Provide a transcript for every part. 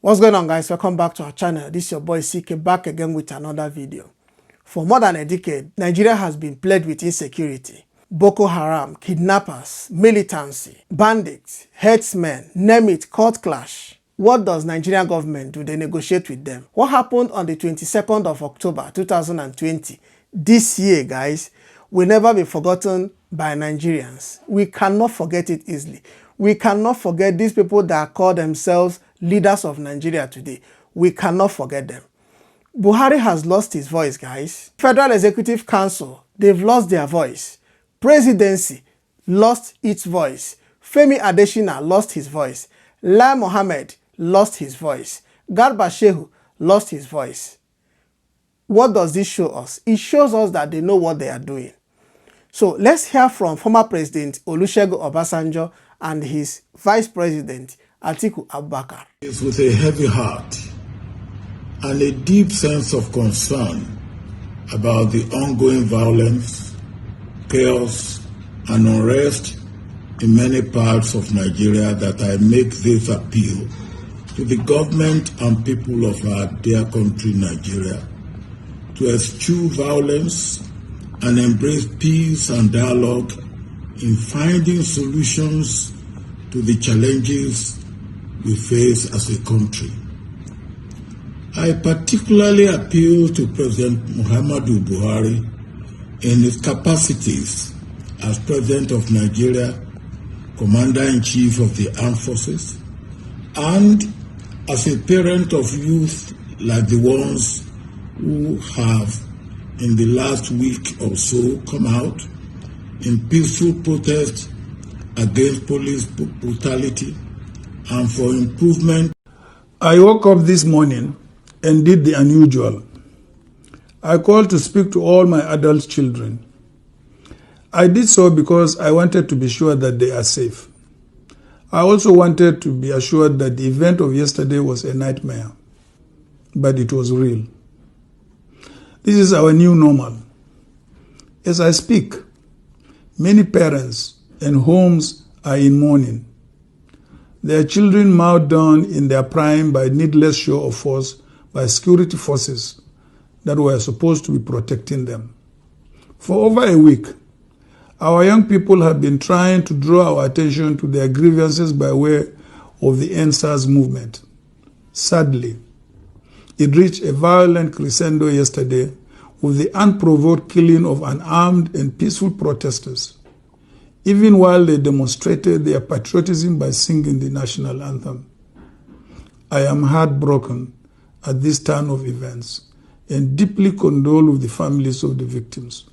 What's going on, guys? Welcome back to our channel. This is your boy Cike, back again with another video. For more than a decade, Nigeria has been plagued with insecurity. Boko Haram, kidnappers, militancy, bandits, herdsmen, name it, court clash. What does Nigerian government do? They negotiate with them. What happened on the 22nd of October 2020? This year, guys, will never be forgotten by Nigerians. We cannot forget it easily. We cannot forget these people that call themselves leaders of Nigeria today. We cannot forget them. Buhari has lost his voice, guys. Federal Executive Council, they've lost their voice. Presidency lost its voice. Femi Adesina lost his voice. Lai Mohammed lost his voice. Garba Shehu lost his voice. What does this show us? It shows us that they know what they are doing. So let's hear from former President Olusegun Obasanjo and his Vice President Atiku Abubakar. It's with a heavy heart and a deep sense of concern about the ongoing violence, chaos, and unrest in many parts of Nigeria that I make this appeal to the government and people of our dear country, Nigeria, to eschew violence and embrace peace and dialogue in finding solutions to the challenges we face as a country. I particularly appeal to President Muhammadu Buhari in his capacities as President of Nigeria, Commander-in-Chief of the Armed Forces, and as a parent of youth like the ones who have in the last week or so come out in peaceful protest against police brutality and for improvement. I woke up this morning and did the unusual. I called to speak to all my adult children. I did so because I wanted to be sure that they are safe. I also wanted to be assured that the event of yesterday was a nightmare, but it was real. This is our new normal. As I speak, many parents and homes are in mourning. Their children mowed down in their prime by needless show of force by security forces that were supposed to be protecting them. For over a week, our young people have been trying to draw our attention to their grievances by way of the Endsars movement. Sadly, it reached a violent crescendo yesterday with the unprovoked killing of unarmed and peaceful protesters, even while they demonstrated their patriotism by singing the national anthem. I am heartbroken at this turn of events and deeply condole with the families of the victims.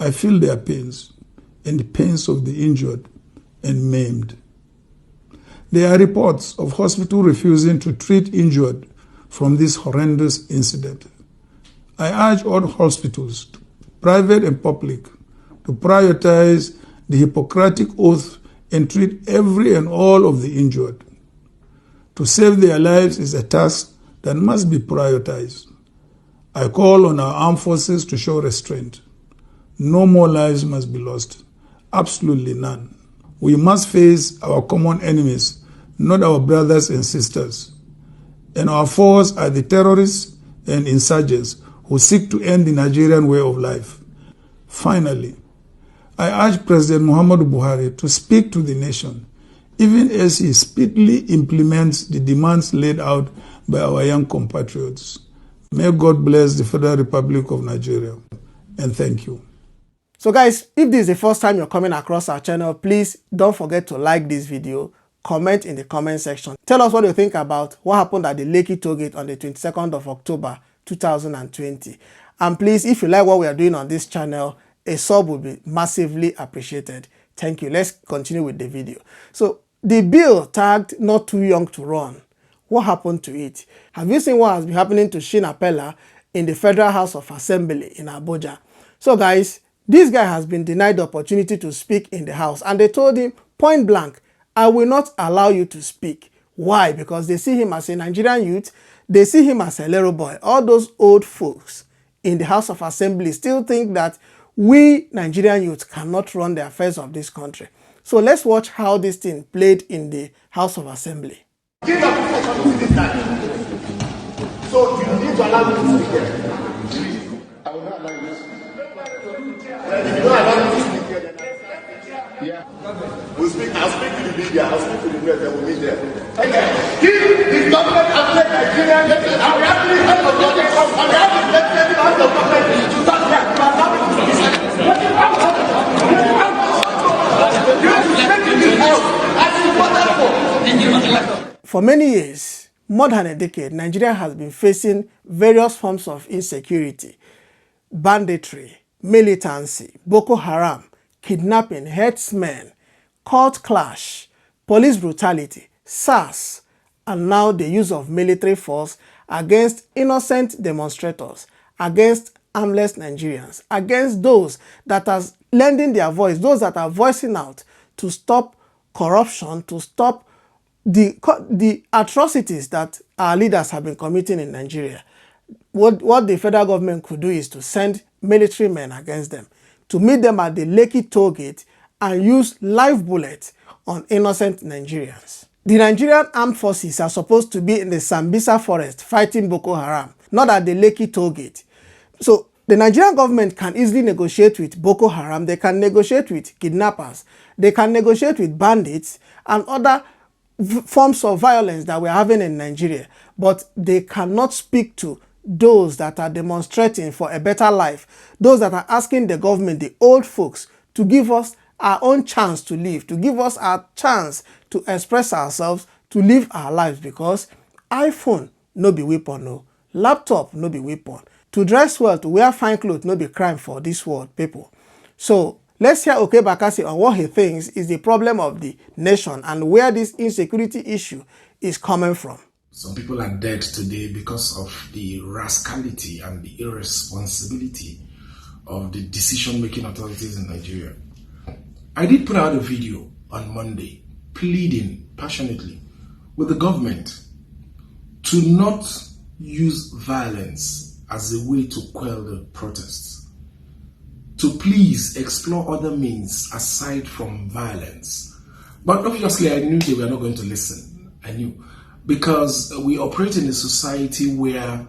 I feel their pains and the pains of the injured and maimed. There are reports of hospitals refusing to treat injured from this horrendous incident. I urge all hospitals, private and public, to prioritize the Hippocratic Oath and treat every and all of the injured. To save their lives is a task that must be prioritized. I call on our armed forces to show restraint. No more lives must be lost. Absolutely none. We must face our common enemies, not our brothers and sisters. And our foes are the terrorists and insurgents who seek to end the Nigerian way of life. Finally, I urge President Muhammadu Buhari to speak to the nation, even as he speedily implements the demands laid out by our young compatriots. May God bless the Federal Republic of Nigeria, and thank you. So guys, if this is the first time you're coming across our channel, please don't forget to like this video, comment in the comment section. Tell us what you think about what happened at the Lekki toll gate on the 22nd of October 2020. And please, if you like what we are doing on this channel, a sub will be massively appreciated. Thank you. Let's continue with the video. So the bill tagged not too young to run. What happened to it? Have you seen what has been happening to Shina Peller in the Federal House of Assembly in Abuja? So guys, this guy has been denied the opportunity to speak in the house, and they told him point blank, I will not allow you to speak. Why? Because they see him as a Nigerian youth. They see him as a little boy. All those old folks in the House of Assembly still think that we Nigerian youth cannot run the affairs of this country. So let's watch how this thing played in the House of Assembly. Give the people something this time. allow me to speak here. I will not allow you to speak. If you don't allow me to speak here, then yeah. We'll speak. I'll speak to the media. I'll speak to the press. Then we'll meet there. Okay. If the government has led Nigeria, and we actually head of government, and we actually led out of government to that track, you are not going to speak. For many years, more than a decade, Nigeria has been facing various forms of insecurity, banditry, militancy, Boko Haram, kidnapping, herdsmen, court clash, police brutality, SARS, and now the use of military force against innocent demonstrators, against armless Nigerians, against those that are lending their voice, those that are voicing out to stop corruption, to stop the atrocities that our leaders have been committing in Nigeria. What the federal government could do is to send military men against them, to meet them at the Lekki toll gate and use live bullets on innocent Nigerians. The Nigerian armed forces are supposed to be in the Sambisa forest fighting Boko Haram, not at the Lekki toll gate. So the Nigerian government can easily negotiate with Boko Haram, they can negotiate with kidnappers, they can negotiate with bandits and other forms of violence that we're having in Nigeria, but they cannot speak to those that are demonstrating for a better life, those that are asking the government, the old folks, to give us our own chance to live, to give us our chance to express ourselves, to live our lives, because iPhone no be weapon, no. Laptop no be weapon. To dress well, to wear fine clothes no be crime for this world, people. So let's hear Okey Bakassi on what he thinks is the problem of the nation and where this insecurity issue is coming from. Some people are dead today because of the rascality and the irresponsibility of the decision-making authorities in Nigeria. I did put out a video on Monday pleading passionately with the government to not use violence as a way to quell the protests, to please explore other means aside from violence. But obviously I knew they were not going to listen. I knew. Because we operate in a society where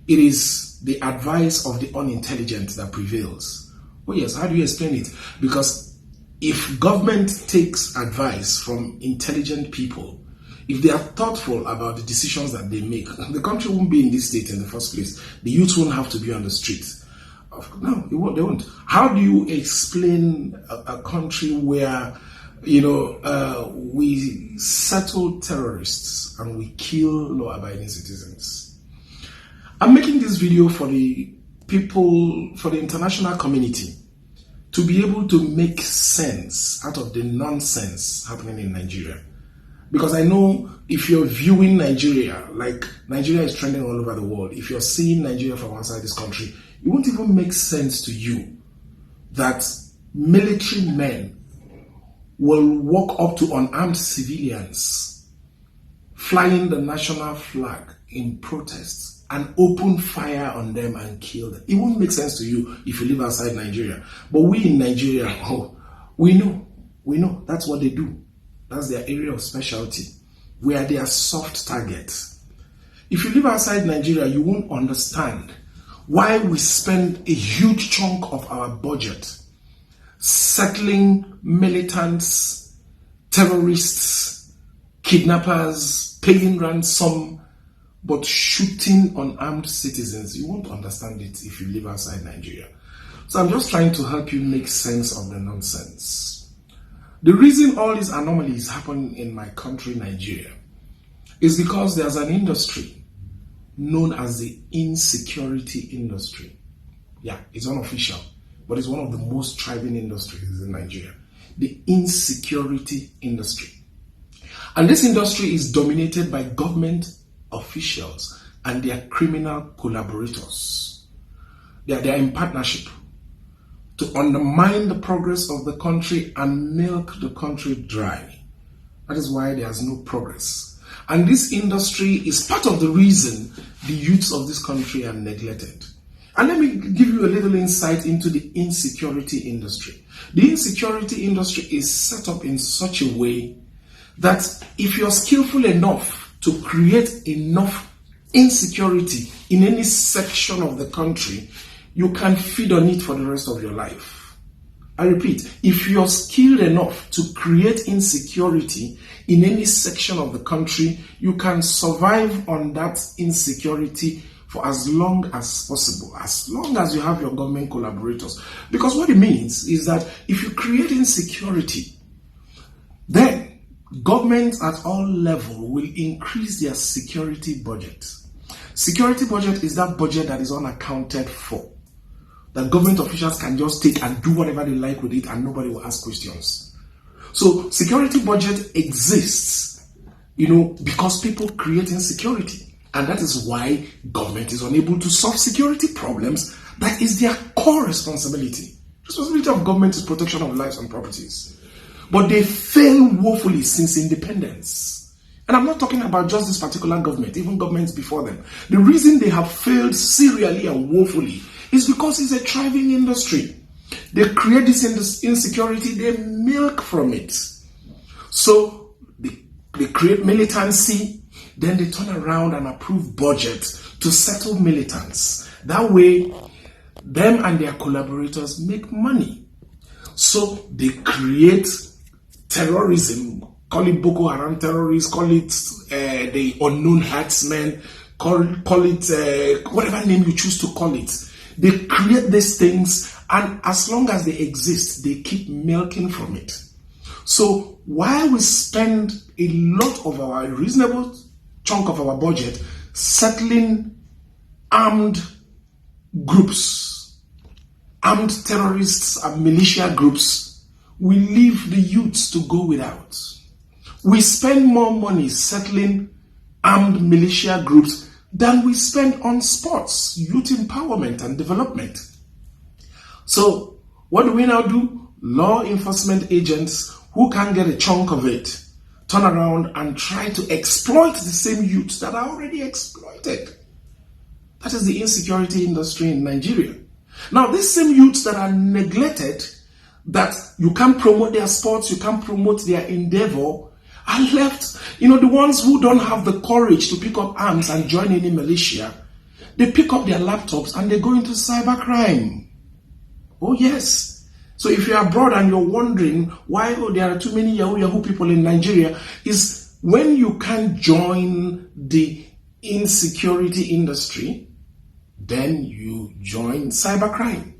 it is the advice of the unintelligent that prevails. Oh yes, how do you explain it? Because if government takes advice from intelligent people, if they are thoughtful about the decisions that they make, the country won't be in this state in the first place. The youth won't have to be on the streets. No, they won't. How do you explain a country where, we settle terrorists and we kill law-abiding citizens? I'm making this video for the people, for the international community, to be able to make sense out of the nonsense happening in Nigeria. Because I know if you're viewing Nigeria, like Nigeria is trending all over the world, if you're seeing Nigeria from outside this country, it won't even make sense to you that military men will walk up to unarmed civilians flying the national flag in protests and open fire on them and kill them. It won't make sense to you if you live outside Nigeria. But we in Nigeria, we know that's what they do. That's their area of specialty. We are their soft targets. If you live outside Nigeria, you won't understand why we spend a huge chunk of our budget settling militants, terrorists, kidnappers, paying ransom, but shooting unarmed citizens. You won't understand it if you live outside Nigeria. So I'm just trying to help you make sense of the nonsense. The reason all these anomalies happen in my country, Nigeria, is because there's an industry known as the insecurity industry. Yeah, it's unofficial, but it's one of the most thriving industries in Nigeria. The insecurity industry. And this industry is dominated by government officials and their criminal collaborators. They are in partnership to undermine the progress of the country and milk the country dry. That is why there's no progress. And this industry is part of the reason the youths of this country are neglected. And let me give you a little insight into the insecurity industry. The insecurity industry is set up in such a way that if you're skillful enough to create enough insecurity in any section of the country, you can feed on it for the rest of your life. I repeat, if you're skilled enough to create insecurity in any section of the country, you can survive on that insecurity for as long as possible, as long as you have your government collaborators. Because what it means is that if you create insecurity, then governments at all levels will increase their security budget. Security budget is that budget that is unaccounted for, that government officials can just take and do whatever they like with it and nobody will ask questions. So security budget exists, because people create insecurity. And that is why government is unable to solve security problems. That is their core responsibility. Responsibility of government is protection of lives and properties. But they fail woefully since independence. And I'm not talking about just this particular government, even governments before them. The reason they have failed serially and woefully is because it's a thriving industry. They create this insecurity, they milk from it. So they create militancy, then they turn around and approve budget to settle militants. That way, them and their collaborators make money. So they create terrorism, call it Boko Haram terrorists, call it the unknown herdsmen, call it whatever name you choose to call it. They create these things, and as long as they exist, they keep milking from it. So while we spend a lot of our reasonable chunk of our budget settling armed groups, armed terrorists and militia groups, we leave the youths to go without. We spend more money settling armed militia groups than we spend on sports, youth empowerment and development. So what do we now do? Law enforcement agents who can get a chunk of it turn around and try to exploit the same youths that are already exploited. That is the insecurity industry in Nigeria. Now, these same youths that are neglected, that you can't promote their sports, you can't promote their endeavor, are left, the ones who don't have the courage to pick up arms and join any militia. They pick up their laptops and they go into cybercrime. Oh yes. So if you're abroad and you're wondering why there are too many Yahoo people in Nigeria, is when you can't join the insecurity industry, then you join cybercrime.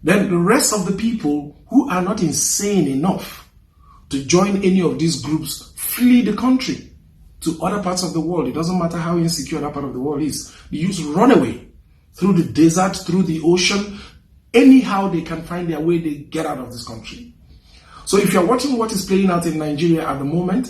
Then the rest of the people who are not insane enough to join any of these groups flee the country to other parts of the world. It doesn't matter how insecure that part of the world is. The youths run away through the desert, through the ocean. Anyhow they can find their way, they get out of this country. So if you're watching what is playing out in Nigeria at the moment,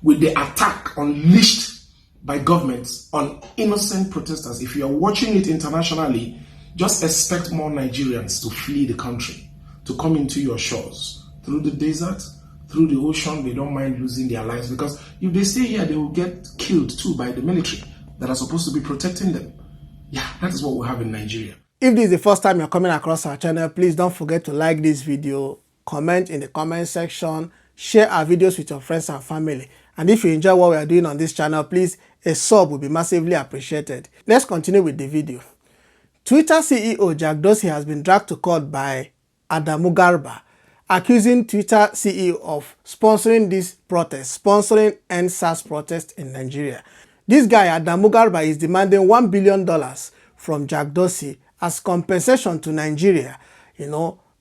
with the attack unleashed by governments on innocent protesters, if you're watching it internationally, just expect more Nigerians to flee the country, to come into your shores, through the desert, through the ocean. They don't mind losing their lives, because if they stay here, they will get killed too by the military that are supposed to be protecting them. Yeah, that is what we have in Nigeria. If this is the first time you're coming across our channel, please don't forget to like this video, comment in the comment section, share our videos with your friends and family. And if you enjoy what we are doing on this channel, please, a sub will be massively appreciated. Let's continue with the video. Twitter CEO Jack Dorsey has been dragged to court by Adamu Garba, accusing Twitter CEO of sponsoring this protest, sponsoring Endsars protest in Nigeria. This guy, Adamu Garba, is demanding $1 billion from Jack Dorsey as compensation to Nigeria,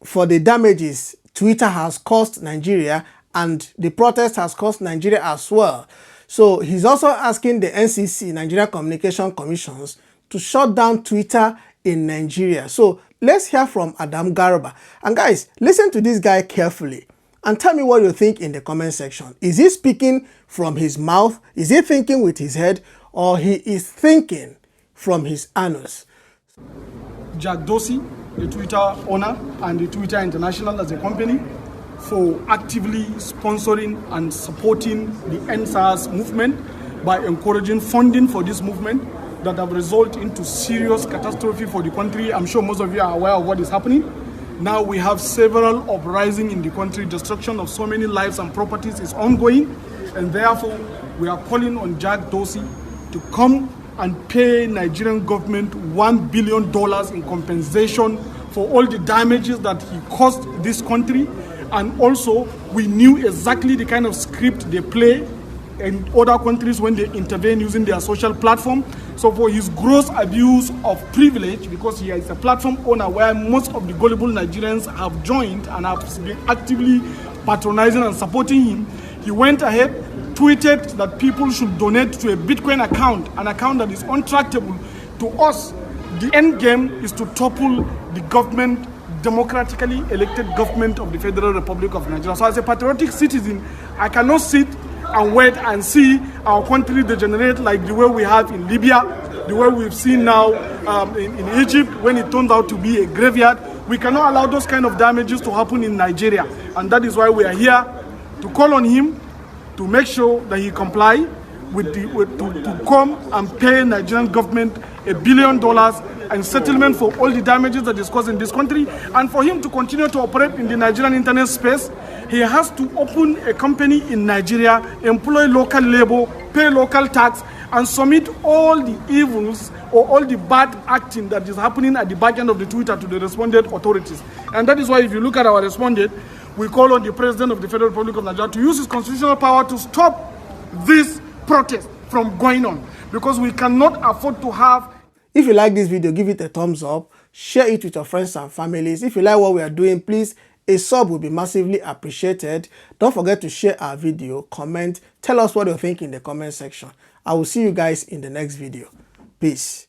for the damages Twitter has caused Nigeria, and the protest has caused Nigeria as well. So he's also asking the NCC, Nigerian Communication Commissions, to shut down Twitter in Nigeria. So let's hear from Adamu Garba. And guys, listen to this guy carefully and tell me what you think in the comment section. Is he speaking from his mouth? Is he thinking with his head? Or he is thinking from his anus? Jack Dorsey, the Twitter owner, and the Twitter International as a company, for actively sponsoring and supporting the Endsars movement by encouraging funding for this movement that have resulted into serious catastrophe for the country. I'm sure most of you are aware of what is happening. Now we have several uprisings in the country. Destruction of so many lives and properties is ongoing, and therefore we are calling on Jack Dorsey to come and pay Nigerian government $1 billion in compensation for all the damages that he caused this country. And also, we knew exactly the kind of script they play in other countries when they intervene using their social platform. So for his gross abuse of privilege, because he is a platform owner where most of the gullible Nigerians have joined and have been actively patronizing and supporting him, he went ahead, tweeted that people should donate to a Bitcoin account, an account that is untrackable. To us, the end game is to topple the government, democratically elected government of the Federal Republic of Nigeria. So as a patriotic citizen, I cannot sit and wait and see our country degenerate like the way we have in Libya, the way we've seen now in Egypt, when it turns out to be a graveyard. We cannot allow those kind of damages to happen in Nigeria. And that is why we are here to call on him to make sure that he comply to come and pay Nigerian government $1 billion and settlement for all the damages that is caused in this country. And for him to continue to operate in the Nigerian internet space, he has to open a company in Nigeria, employ local labor, pay local tax, and submit all the evils or all the bad acting that is happening at the back end of the Twitter to the responded authorities. And that is why if you look at our responded, we call on the President of the Federal Republic of Nigeria to use his constitutional power to stop this protest from going on, because we cannot afford to have. If you like this video, give it a thumbs up, share it with your friends and families. If you like what we are doing, please, a sub will be massively appreciated. Don't forget to share our video, comment, tell us what you think in the comment section. I will see you guys in the next video. Peace.